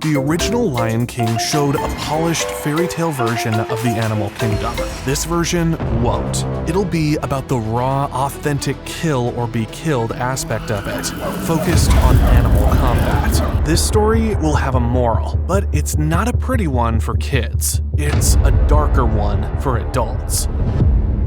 The original Lion King showed a polished fairy tale version of the animal kingdom. This version won't. It'll be about the raw, authentic kill or be killed aspect of it, focused on animal combat. This story will have a moral, but it's not a pretty one for kids. It's a darker one for adults.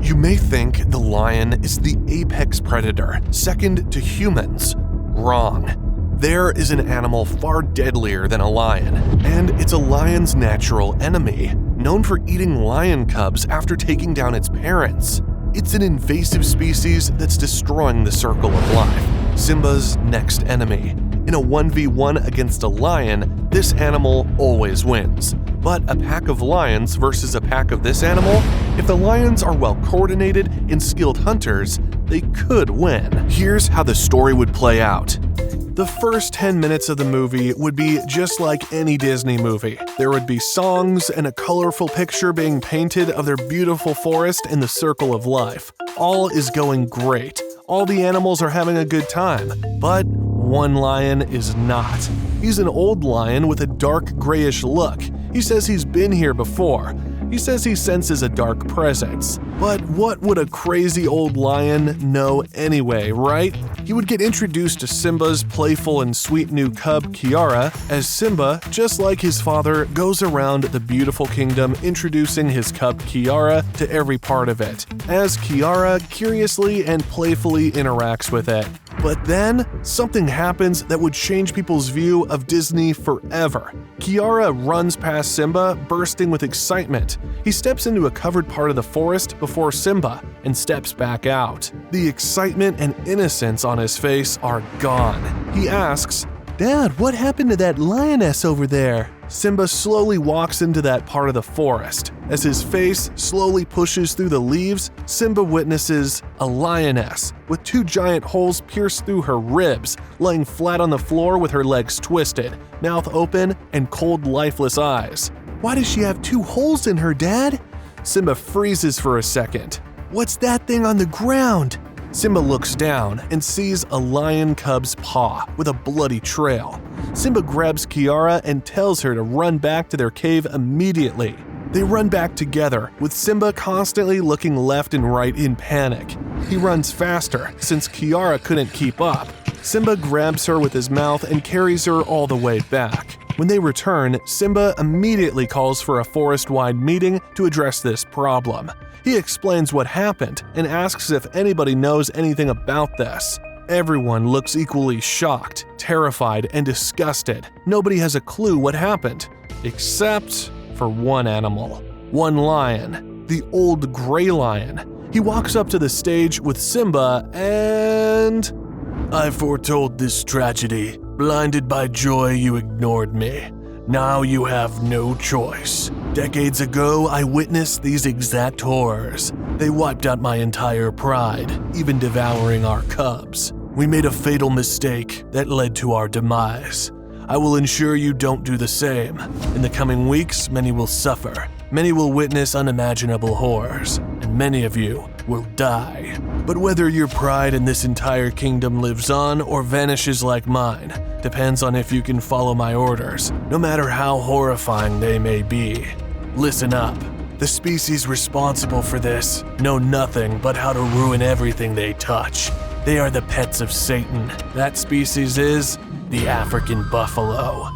You may think the lion is the apex predator, second to humans. Wrong. There is an animal far deadlier than a lion, and it's a lion's natural enemy, known for eating lion cubs after taking down its parents. It's an invasive species that's destroying the circle of life, Simba's next enemy. In a 1v1 against a lion, this animal always wins. But a pack of lions versus a pack of this animal, if the lions are well coordinated and skilled hunters, they could win. Here's how the story would play out. The first 10 minutes of the movie would be just like any Disney movie. There would be songs and a colorful picture being painted of their beautiful forest in the circle of life. All is going great. All the animals are having a good time. But one lion is not. He's an old lion with a dark grayish look. He says he's been here before. He says he senses a dark presence. But what would a crazy old lion know anyway, right? He would get introduced to Simba's playful and sweet new cub, Kiara, as Simba, just like his father, goes around the beautiful kingdom introducing his cub, Kiara, to every part of it, as Kiara curiously and playfully interacts with it. But then, something happens that would change people's view of Disney forever. Kiara runs past Simba, bursting with excitement. He steps into a covered part of the forest before Simba and steps back out. The excitement and innocence on his face are gone. He asks, "Dad, what happened to that lioness over there?" Simba slowly walks into that part of the forest. As his face slowly pushes through the leaves, Simba witnesses a lioness with two giant holes pierced through her ribs, laying flat on the floor with her legs twisted, mouth open, and cold, lifeless eyes. "Why does she have two holes in her, Dad?" Simba freezes for a second. "What's that thing on the ground?" Simba looks down and sees a lion cub's paw with a bloody trail. Simba grabs Kiara and tells her to run back to their cave immediately. They run back together, with Simba constantly looking left and right in panic. He runs faster, since Kiara couldn't keep up. Simba grabs her with his mouth and carries her all the way back. When they return, Simba immediately calls for a forest-wide meeting to address this problem. He explains what happened and asks if anybody knows anything about this. Everyone looks equally shocked, terrified, and disgusted. Nobody has a clue what happened, except for one animal. One lion, the old gray lion. He walks up to the stage with Simba and... "I foretold this tragedy. Blinded by joy, you ignored me. Now you have no choice. Decades ago, I witnessed these exact horrors. They wiped out my entire pride, even devouring our cubs. We made a fatal mistake that led to our demise. I will ensure you don't do the same. In the coming weeks, many will suffer. Many will witness unimaginable horrors, and many of you will die. But whether your pride in this entire kingdom lives on or vanishes like mine, depends on if you can follow my orders, no matter how horrifying they may be. Listen up. The species responsible for this know nothing but how to ruin everything they touch. They are the pets of Satan. That species is the African buffalo.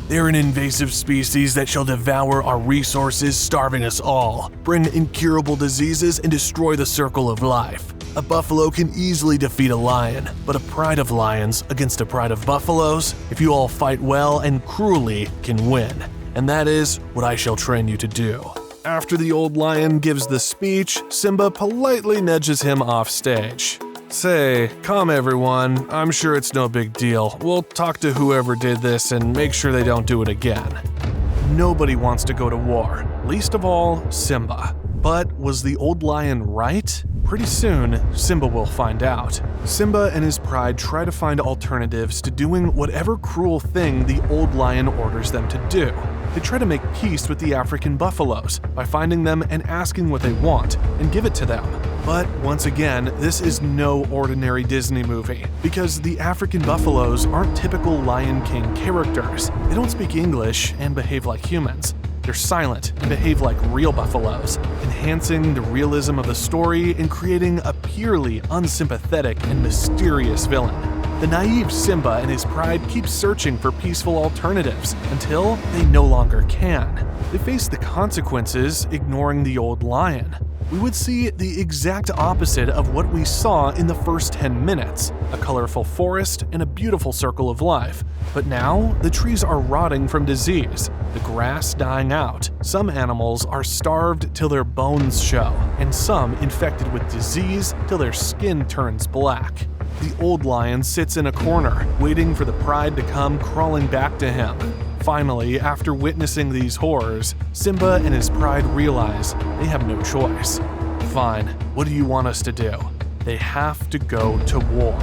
They're an invasive species that shall devour our resources, starving us all, bring incurable diseases, and destroy the circle of life. A buffalo can easily defeat a lion, but a pride of lions against a pride of buffaloes, if you all fight well and cruelly, can win. And that is what I shall train you to do." After the old lion gives the speech, Simba politely nudges him off stage. "Say, calm everyone, I'm sure it's no big deal. We'll talk to whoever did this and make sure they don't do it again." Nobody wants to go to war, least of all Simba. But was the old lion right? Pretty soon, Simba will find out. Simba and his pride try to find alternatives to doing whatever cruel thing the old lion orders them to do. They try to make peace with the African buffaloes by finding them and asking what they want and give it to them. But once again, this is no ordinary Disney movie, because the African buffaloes aren't typical Lion King characters. They don't speak English and behave like humans. They're silent and behave like real buffaloes, enhancing the realism of the story and creating a purely unsympathetic and mysterious villain. The naive Simba and his pride keep searching for peaceful alternatives until they no longer can. They face the consequences, ignoring the old lion. We would see the exact opposite of what we saw in the first 10 minutes, a colorful forest and a beautiful circle of life. But now, the trees are rotting from disease, the grass dying out. Some animals are starved till their bones show, and some infected with disease till their skin turns black. The old lion sits in a corner, waiting for the pride to come crawling back to him. Finally, after witnessing these horrors, Simba and his pride realize they have no choice. Fine, what do you want us to do? They have to go to war.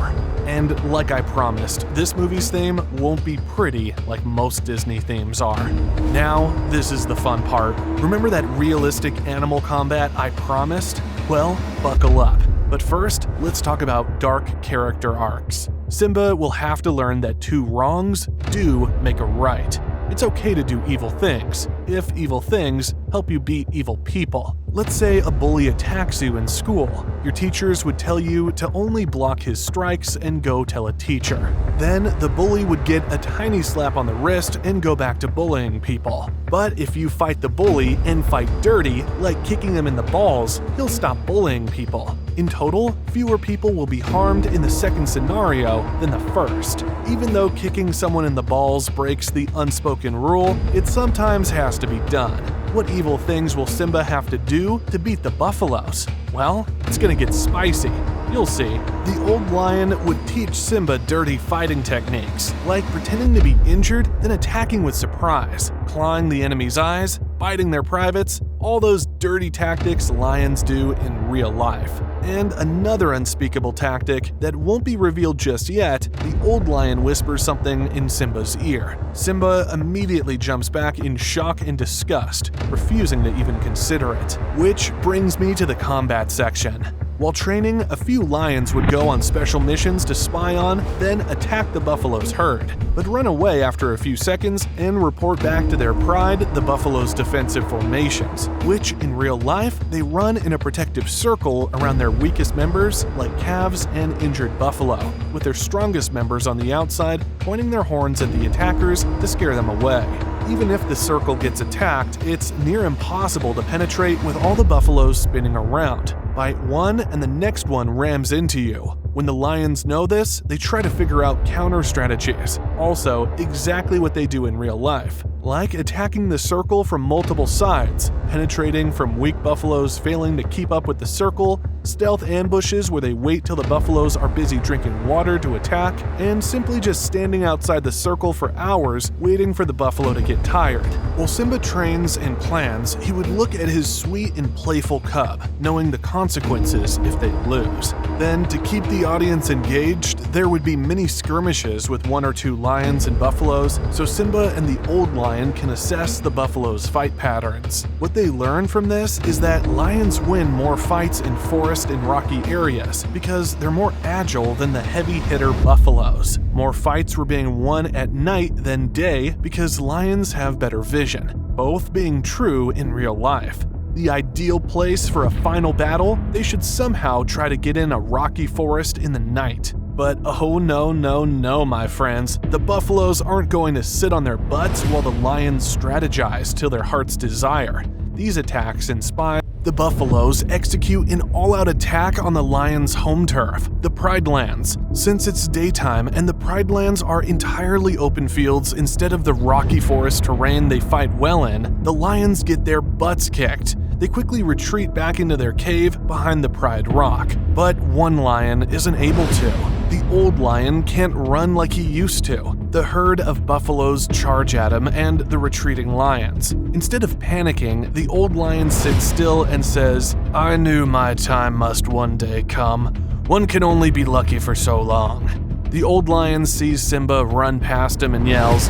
And like I promised, this movie's theme won't be pretty like most Disney themes are. Now, this is the fun part. Remember that realistic animal combat I promised? Well, buckle up. But first, let's talk about dark character arcs. Simba will have to learn that two wrongs do make a right. It's okay to do evil things, if evil things help you beat evil people. Let's say a bully attacks you in school. Your teachers would tell you to only block his strikes and go tell a teacher. Then the bully would get a tiny slap on the wrist and go back to bullying people. But if you fight the bully and fight dirty, like kicking him in the balls, he'll stop bullying people. In total, fewer people will be harmed in the second scenario than the first. Even though kicking someone in the balls breaks the unspoken rule, it sometimes has to be done. What evil things will Simba have to do to beat the buffaloes? Well, it's gonna get spicy. You'll see. The old lion would teach Simba dirty fighting techniques, like pretending to be injured, then attacking with surprise, clawing the enemy's eyes, biting their privates, all those dirty tactics lions do in real life. And another unspeakable tactic that won't be revealed just yet, the old lion whispers something in Simba's ear. Simba immediately jumps back in shock and disgust, refusing to even consider it. Which brings me to the combat section. While training, a few lions would go on special missions to spy on, then attack the buffalo's herd, but run away after a few seconds and report back to their pride, the buffalo's defensive formations, which in real life, they run in a protective circle around their weakest members, like calves and injured buffalo, with their strongest members on the outside pointing their horns at the attackers to scare them away. Even if the circle gets attacked, it's near impossible to penetrate with all the buffaloes spinning around. Bite one and the next one rams into you. When the lions know this, they try to figure out counter strategies. Also, exactly what they do in real life, like attacking the circle from multiple sides, penetrating from weak buffaloes failing to keep up with the circle, stealth ambushes where they wait till the buffaloes are busy drinking water to attack, and simply just standing outside the circle for hours waiting for the buffalo to get tired. While Simba trains and plans, he would look at his sweet and playful cub, knowing the consequences if they lose. Then, to keep the audience engaged, there would be many skirmishes with one or two lions and buffaloes, so Simba and the old lion can assess the buffalo's fight patterns. What they learn from this is that lions win more fights in forest and rocky areas because they're more agile than the heavy hitter buffaloes. More fights were being won at night than day because lions have better vision, both being true in real life. The ideal place for a final battle, they should somehow try to get in a rocky forest in the night. But oh no, my friends. The buffaloes aren't going to sit on their butts while the lions strategize till their heart's desire. These attacks inspire the buffaloes execute an all-out attack on the lions' home turf, the Pride Lands. Since it's daytime and the Pride Lands are entirely open fields instead of the rocky forest terrain they fight well in, the lions get their butts kicked. They quickly retreat back into their cave behind the Pride Rock. But one lion isn't able to. The old lion can't run like he used to. The herd of buffaloes charge at him and the retreating lions. Instead of panicking, the old lion sits still and says, "I knew my time must one day come. One can only be lucky for so long." The old lion sees Simba run past him and yells,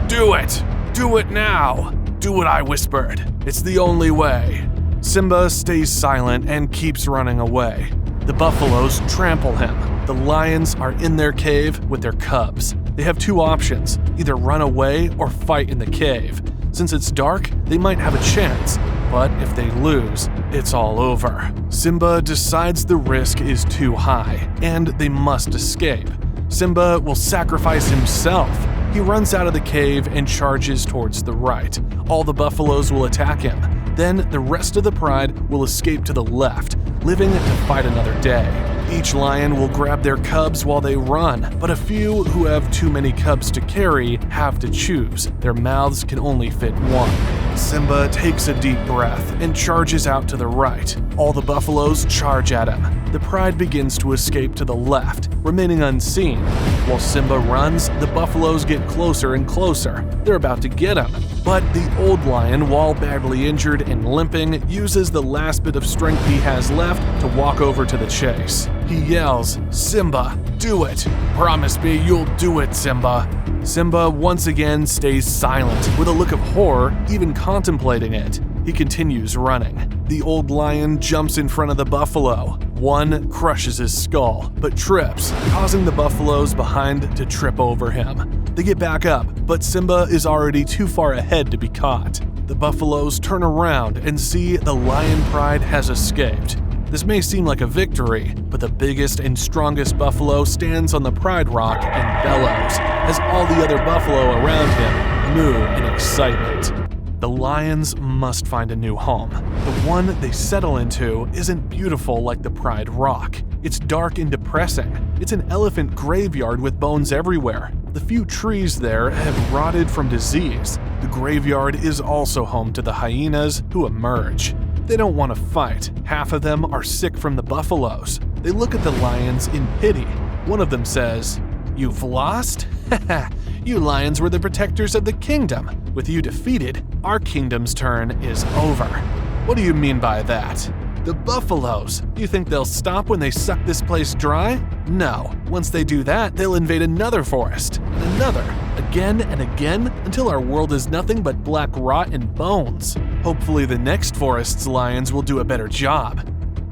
"Do it! Do it now! Do what I whispered. It's the only way." Simba stays silent and keeps running away. The buffaloes trample him. The lions are in their cave with their cubs. They have two options, either run away or fight in the cave. Since it's dark, they might have a chance, but if they lose, it's all over. Simba decides the risk is too high, and they must escape. Simba will sacrifice himself. He runs out of the cave and charges towards the right. All the buffaloes will attack him. Then the rest of the pride will escape to the left, living to fight another day. Each lion will grab their cubs while they run, but a few who have too many cubs to carry have to choose. Their mouths can only fit one. Simba takes a deep breath and charges out to the right. All the buffaloes charge at him. The pride begins to escape to the left, remaining unseen. While Simba runs, the buffaloes get closer and closer. They're about to get him. But the old lion, while badly injured and limping, uses the last bit of strength he has left to walk over to the chase. He yells, "Simba, do it! Promise me you'll do it, Simba!" Simba once again stays silent, with a look of horror, even contemplating it. He continues running. The old lion jumps in front of the buffalo. One crushes his skull, but trips, causing the buffaloes behind to trip over him. They get back up, but Simba is already too far ahead to be caught. The buffaloes turn around and see the lion pride has escaped. This may seem like a victory, but the biggest and strongest buffalo stands on the pride rock and bellows, as all the other buffalo around him moo in excitement. The lions must find a new home. The one they settle into isn't beautiful like the Pride Rock. It's dark and depressing. It's an elephant graveyard with bones everywhere. The few trees there have rotted from disease. The graveyard is also home to the hyenas who emerge. They don't want to fight. Half of them are sick from the buffaloes. They look at the lions in pity. One of them says, "You've lost? Haha, you lions were the protectors of the kingdom. With you defeated, our kingdom's turn is over." "What do you mean by that?" "The buffaloes. You think they'll stop when they suck this place dry? No. Once they do that, they'll invade another forest, and another, again and again, until our world is nothing but black rot and bones. Hopefully the next forest's lions will do a better job."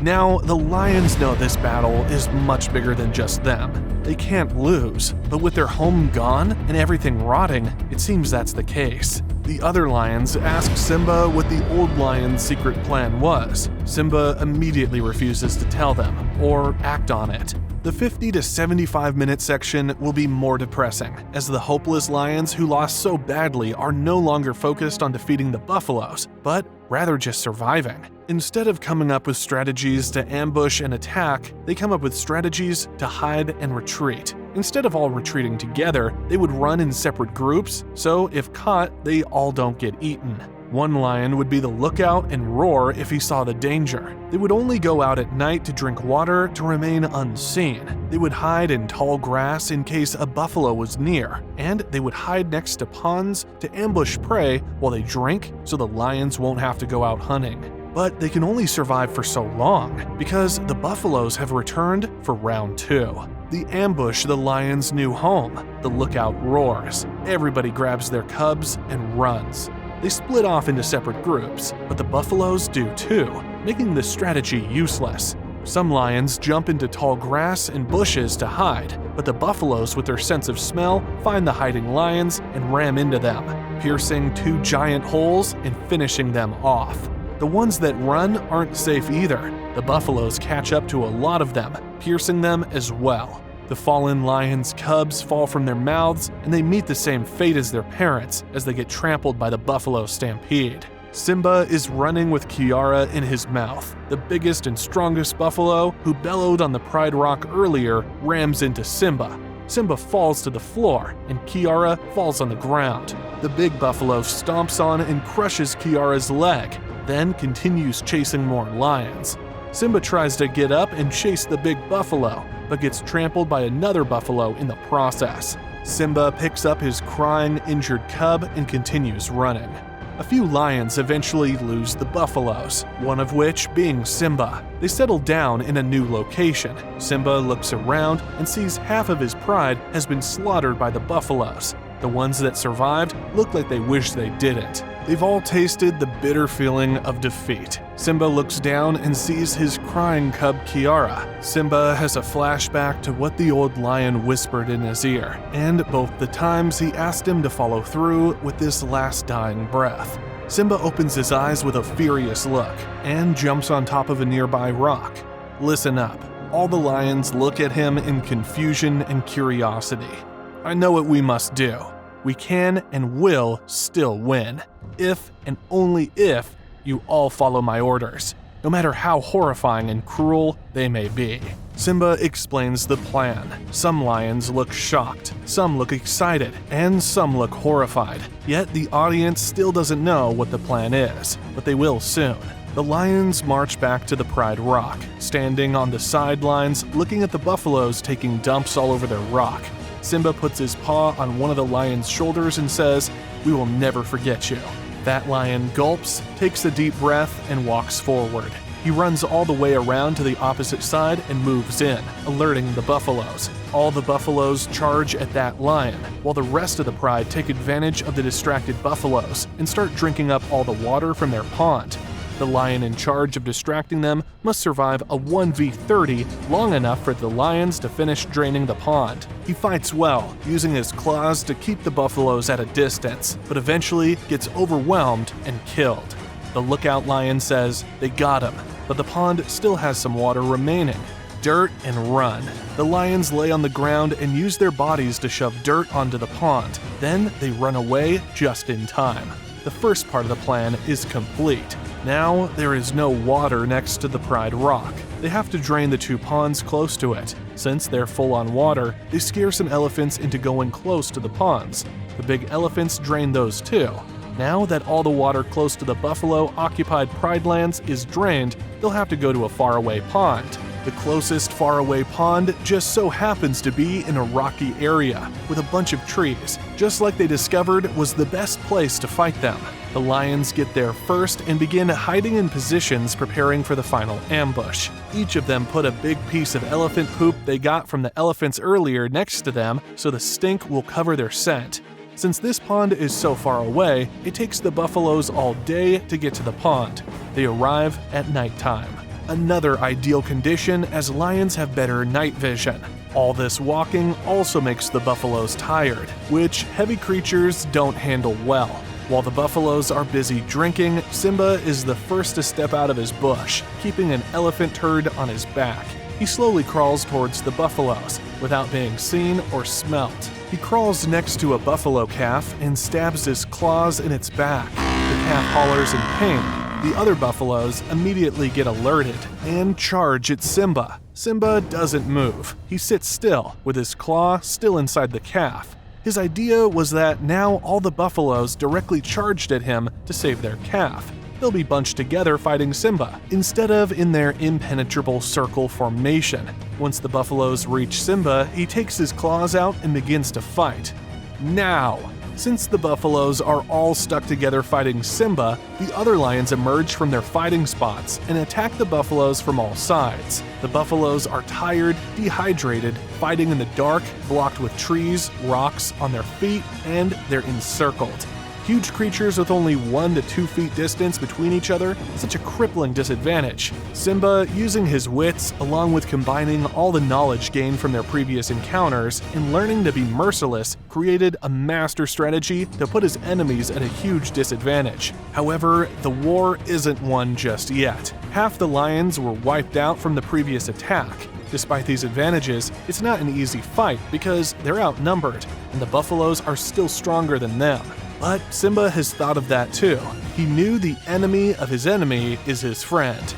Now, the lions know this battle is much bigger than just them. They can't lose, but with their home gone and everything rotting, it seems that's the case. The other lions ask Simba what the old lion's secret plan was. Simba immediately refuses to tell them or act on it. The 50 to 75 minute section will be more depressing, as the hopeless lions who lost so badly are no longer focused on defeating the buffaloes, but rather just surviving. Instead of coming up with strategies to ambush and attack, they come up with strategies to hide and retreat. Instead of all retreating together, they would run in separate groups, so if caught, they all don't get eaten. One lion would be the lookout and roar if he saw the danger. They would only go out at night to drink water to remain unseen. They would hide in tall grass in case a buffalo was near, and they would hide next to ponds to ambush prey while they drink so the lions won't have to go out hunting. But they can only survive for so long because the buffaloes have returned for round 2. They ambush the lion's new home. The lookout roars. Everybody grabs their cubs and runs. They split off into separate groups, but the buffaloes do too, making the strategy useless. Some lions jump into tall grass and bushes to hide, but the buffaloes with their sense of smell find the hiding lions and ram into them, piercing 2 giant holes and finishing them off. The ones that run aren't safe either. The buffaloes catch up to a lot of them, piercing them as well. The fallen lions' cubs fall from their mouths, and they meet the same fate as their parents as they get trampled by the buffalo stampede. Simba is running with Kiara in his mouth. The biggest and strongest buffalo, who bellowed on the Pride Rock earlier, rams into Simba. Simba falls to the floor, and Kiara falls on the ground. The big buffalo stomps on and crushes Kiara's leg, then continues chasing more lions. Simba tries to get up and chase the big buffalo, but gets trampled by another buffalo in the process. Simba picks up his crying, injured cub and continues running. A few lions eventually lose the buffaloes, one of which being Simba. They settle down in a new location. Simba looks around and sees half of his pride has been slaughtered by the buffaloes. The ones that survived look like they wish they didn't. They've all tasted the bitter feeling of defeat. Simba looks down and sees his crying cub Kiara. Simba has a flashback to what the old lion whispered in his ear, and both the times he asked him to follow through with this last dying breath. Simba opens his eyes with a furious look and jumps on top of a nearby rock. Listen up. All the lions look at him in confusion and curiosity. I know what we must do. We can and will still win, if and only if you all follow my orders, no matter how horrifying and cruel they may be. Simba explains the plan. Some lions look shocked, some look excited, and some look horrified. Yet the audience still doesn't know what the plan is, but they will soon. The lions march back to the Pride Rock, standing on the sidelines, looking at the buffaloes taking dumps all over their rock. Simba puts his paw on one of the lion's shoulders and says, "We will never forget you." That lion gulps, takes a deep breath, and walks forward. He runs all the way around to the opposite side and moves in, alerting the buffaloes. All the buffaloes charge at that lion, while the rest of the pride take advantage of the distracted buffaloes and start drinking up all the water from their pond. The lion in charge of distracting them must survive a 1v30 long enough for the lions to finish draining the pond. He fights well, using his claws to keep the buffaloes at a distance, but eventually gets overwhelmed and killed. The lookout lion says they got him, but the pond still has some water remaining. Dirt and run. The lions lay on the ground and use their bodies to shove dirt onto the pond. Then they run away just in time. The first part of the plan is complete. Now, there is no water next to the Pride Rock. They have to drain the two ponds close to it. Since they're full on water, they scare some elephants into going close to the ponds. The big elephants drain those too. Now that all the water close to the buffalo-occupied Pride lands is drained, they'll have to go to a faraway pond. The closest faraway pond just so happens to be in a rocky area with a bunch of trees, just like they discovered was the best place to fight them. The lions get there first and begin hiding in positions preparing for the final ambush. Each of them put a big piece of elephant poop they got from the elephants earlier next to them so the stink will cover their scent. Since this pond is so far away, it takes the buffaloes all day to get to the pond. They arrive at nighttime. Another ideal condition as lions have better night vision. All this walking also makes the buffaloes tired, which heavy creatures don't handle well. While the buffaloes are busy drinking, Simba is the first to step out of his bush, keeping an elephant herd on his back. He slowly crawls towards the buffaloes, without being seen or smelt. He crawls next to a buffalo calf and stabs his claws in its back. The calf hollers in pain. The other buffaloes immediately get alerted and charge at Simba. Simba doesn't move. He sits still, with his claw still inside the calf. His idea was that now all the buffaloes directly charged at him to save their calf. They'll be bunched together fighting Simba, instead of in their impenetrable circle formation. Once the buffaloes reach Simba, he takes his claws out and begins to fight. Now! Since the buffaloes are all stuck together fighting Simba, the other lions emerge from their fighting spots and attack the buffaloes from all sides. The buffaloes are tired, dehydrated, fighting in the dark, blocked with trees, rocks on their feet, and they're encircled. Huge creatures with only 1 to 2 feet distance between each other, such a crippling disadvantage. Simba, using his wits, along with combining all the knowledge gained from their previous encounters and learning to be merciless, created a master strategy to put his enemies at a huge disadvantage. However, the war isn't won just yet. Half the lions were wiped out from the previous attack. Despite these advantages, it's not an easy fight because they're outnumbered, and the buffaloes are still stronger than them. But Simba has thought of that too. He knew the enemy of his enemy is his friend.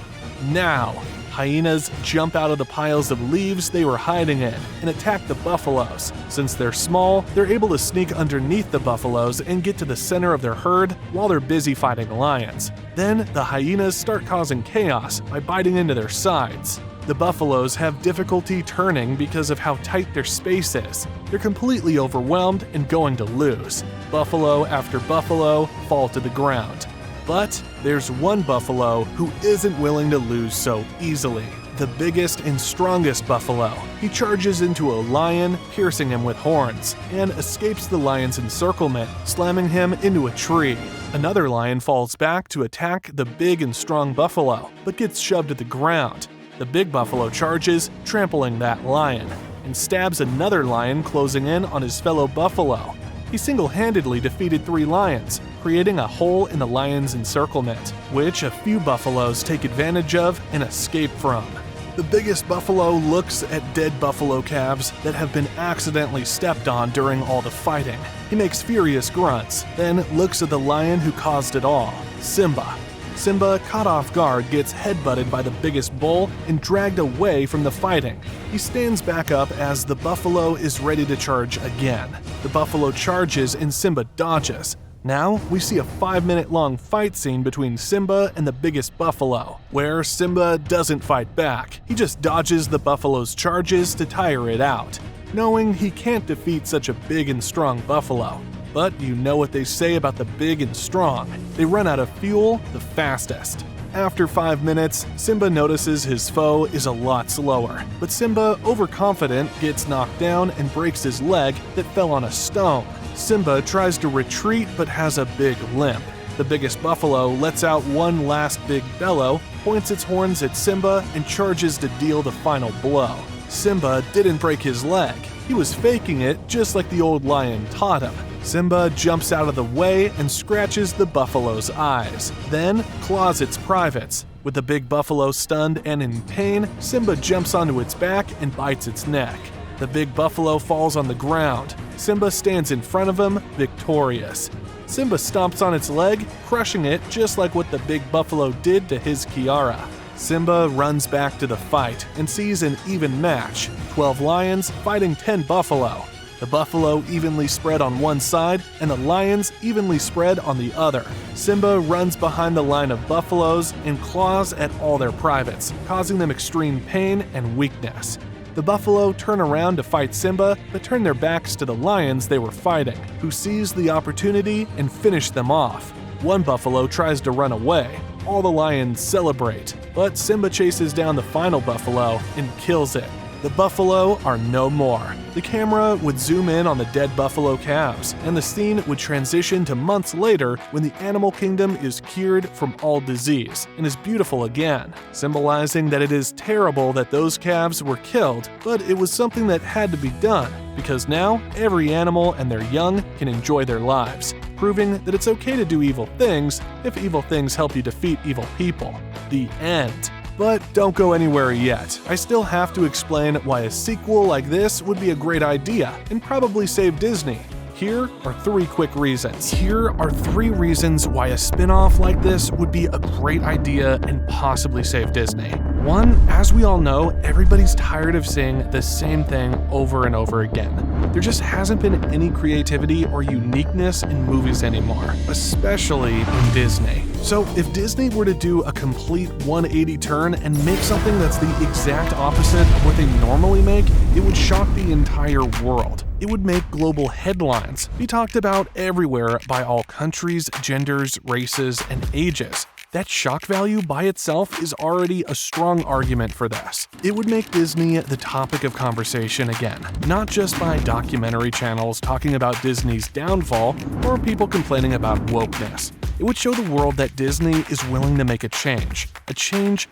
Now, hyenas jump out of the piles of leaves they were hiding in and attack the buffaloes. Since they're small, they're able to sneak underneath the buffaloes and get to the center of their herd while they're busy fighting lions. Then the hyenas start causing chaos by biting into their sides. The buffaloes have difficulty turning because of how tight their space is. They're completely overwhelmed and going to lose. Buffalo after buffalo fall to the ground. But there's one buffalo who isn't willing to lose so easily. The biggest and strongest buffalo. He charges into a lion, piercing him with horns, and escapes the lion's encirclement, slamming him into a tree. Another lion falls back to attack the big and strong buffalo, but gets shoved to the ground. The big buffalo charges, trampling that lion, and stabs another lion closing in on his fellow buffalo. He single-handedly defeated 3 lions, creating a hole in the lion's encirclement, which a few buffaloes take advantage of and escape from. The biggest buffalo looks at dead buffalo calves that have been accidentally stepped on during all the fighting. He makes furious grunts, then looks at the lion who caused it all, Simba. Simba, caught off guard, gets headbutted by the biggest bull and dragged away from the fighting. He stands back up as the buffalo is ready to charge again. The buffalo charges and Simba dodges. Now, we see a 5-minute-long fight scene between Simba and the biggest buffalo, where Simba doesn't fight back. He just dodges the buffalo's charges to tire it out, knowing he can't defeat such a big and strong buffalo. But you know what they say about the big and strong. They run out of fuel the fastest. After 5 minutes, Simba notices his foe is a lot slower, but Simba, overconfident, gets knocked down and breaks his leg that fell on a stone. Simba tries to retreat but has a big limp. The biggest buffalo lets out one last big bellow, points its horns at Simba, and charges to deal the final blow. Simba didn't break his leg. He was faking it just like the old lion taught him. Simba jumps out of the way and scratches the buffalo's eyes, then claws its privates. With the big buffalo stunned and in pain, Simba jumps onto its back and bites its neck. The big buffalo falls on the ground. Simba stands in front of him, victorious. Simba stomps on its leg, crushing it just like what the big buffalo did to his Kiara. Simba runs back to the fight and sees an even match, 12 lions fighting 10 buffalo. The buffalo evenly spread on one side and the lions evenly spread on the other. Simba runs behind the line of buffaloes and claws at all their privates, causing them extreme pain and weakness. The buffalo turn around to fight Simba, but turn their backs to the lions they were fighting, who seize the opportunity and finish them off. One buffalo tries to run away. All the lions celebrate, but Simba chases down the final buffalo and kills it. The buffalo are no more. The camera would zoom in on the dead buffalo calves, and the scene would transition to months later when the animal kingdom is cured from all disease and is beautiful again, symbolizing that it is terrible that those calves were killed, but it was something that had to be done, because now every animal and their young can enjoy their lives, proving that it's okay to do evil things if evil things help you defeat evil people. The end. But don't go anywhere yet. I still have to explain why a sequel like this would be a great idea and probably save Disney. Here are 3 quick reasons. Here are 3 reasons why a spin-off like this would be a great idea and possibly save Disney. 1, as we all know, everybody's tired of seeing the same thing over and over again. There just hasn't been any creativity or uniqueness in movies anymore, especially in Disney. So if Disney were to do a complete 180 turn and make something that's the exact opposite of what they normally make, it would shock the entire world. It would make global headlines, be talked about everywhere by all countries, genders, races, and ages. That shock value by itself is already a strong argument for this. It would make Disney the topic of conversation again, not just by documentary channels talking about Disney's downfall or people complaining about wokeness. It would show the world that Disney is willing to make a change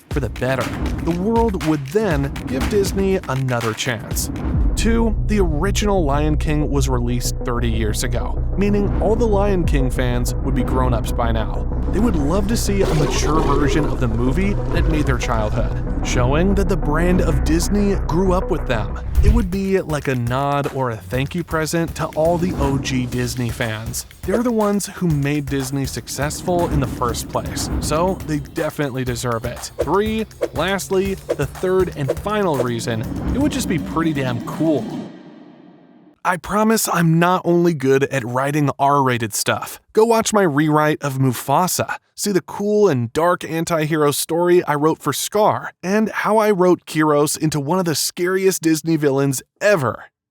for the better. The world would then give Disney another chance. 2, the original Lion King was released 30 years ago, meaning all the Lion King fans would be grown-ups by now. They would love to see a mature version of the movie that made their childhood, showing that the brand of Disney grew up with them. It would be like a nod or a thank you present to all the OG Disney fans. They're the ones who made Disney successful in the first place, so they definitely deserve it. 3, lastly, the 3rd and final reason, it would just be pretty damn cool. I promise I'm not only good at writing R-rated stuff. Go watch my rewrite of Mufasa. See the cool and dark anti-hero story I wrote for Scar, and how I wrote Kyros into one of the scariest Disney villains ever.